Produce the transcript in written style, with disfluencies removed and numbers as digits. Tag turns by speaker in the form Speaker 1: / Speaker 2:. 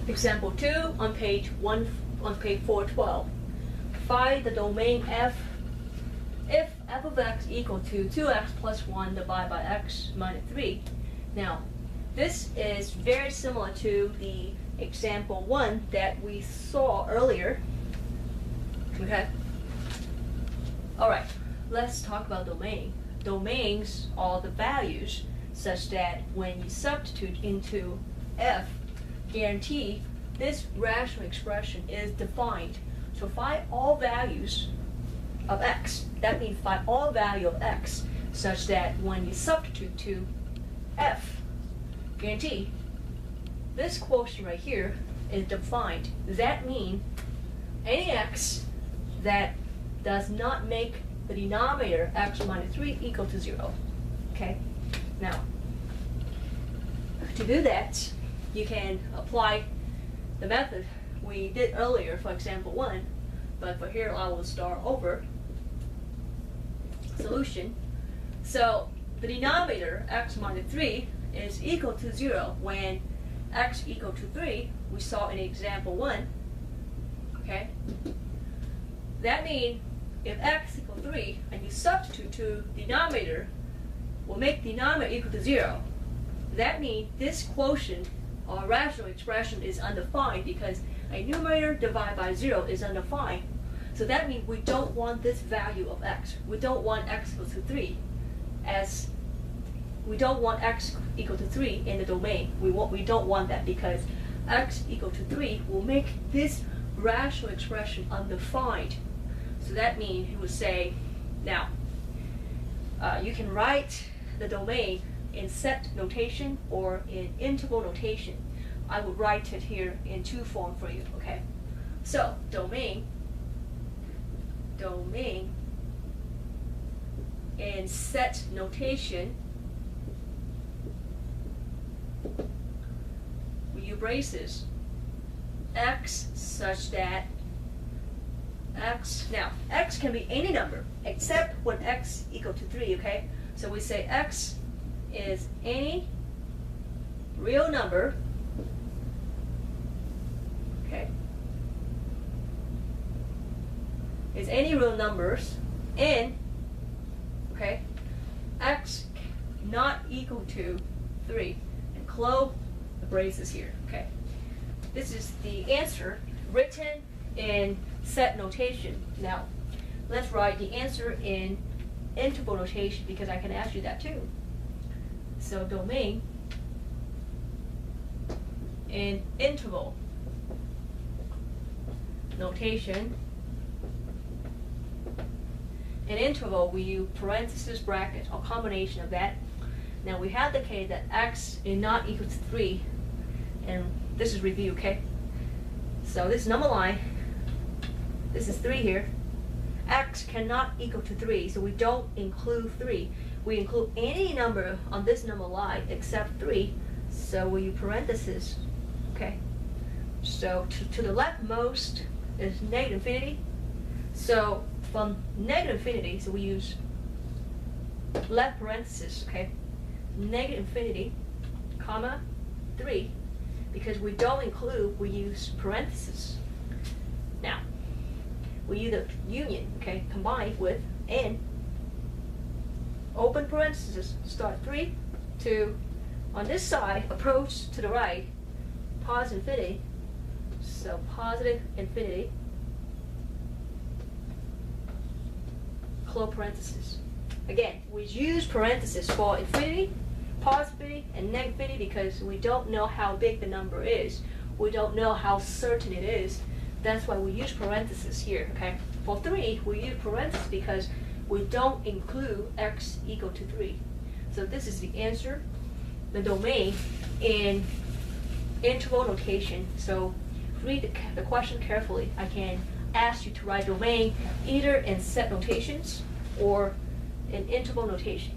Speaker 1: Example 2 on page 412. Find the domain f if f of x equal to 2x plus 1 divided by x minus 3. Now, this is very similar to the example 1 that we saw earlier. Okay? Alright, let's talk about domain. Domains are the values such that when you substitute into f, guarantee this rational expression is defined. So find all values of x. That means find all value of x such that when you substitute to f, guarantee this quotient right here is defined. Does that mean any x that does not make the denominator x minus 3 equal to 0? Okay? Now, to do that, you can apply the method we did earlier for example 1, but for here I will start over. Solution. So the denominator x minus 3 is equal to 0 when x equal to 3, we saw in example 1. Okay? That means if x equals 3 and you substitute to denominator, will make denominator equal to 0. That means this quotient or rational expression is undefined because a numerator divided by 0 is undefined. So that means we don't want this value of x. We don't want x equal to 3 as we don't want x equal to 3 in the domain. We don't want that because x equal to 3 will make this rational expression undefined. So that means you would say, now, you can write the domain in set notation or in interval notation. I would write it here in two forms for you, okay? So, domain in set notation, we use braces x such that x, now x can be any number except when x equal to 3, okay? So we say x is any real number, okay? Is any real numbers in, okay, x not equal to 3, and close the braces here, okay? This is the answer written in set notation. Now, let's write the answer in interval notation because I can ask you that too. So domain in interval notation. In interval, we use parenthesis bracket or combination of that. Now we have the case that x is not equal to 3, and this is review, okay? So this number line, this is 3 here. X cannot equal to 3, so we don't include 3. We include any number on this number line except 3, so we use parentheses, okay? So to the leftmost is negative infinity. So from negative infinity, so we use left parenthesis, okay? Negative infinity, comma, 3. Because we don't include, we use parentheses. Now, we use the union, okay, combined with n, open parentheses, start 3, 2, on this side, approach to the right, positive infinity, so positive infinity, close parentheses. Again, we use parentheses for infinity, positive infinity, and negative infinity because we don't know how big the number is. We don't know how certain it is. That's why we use parentheses here, okay? For 3, we use parentheses because we don't include x equal to 3. So this is the answer, the domain in interval notation. So read the question carefully. I can ask you to write domain either in set notations or in interval notation.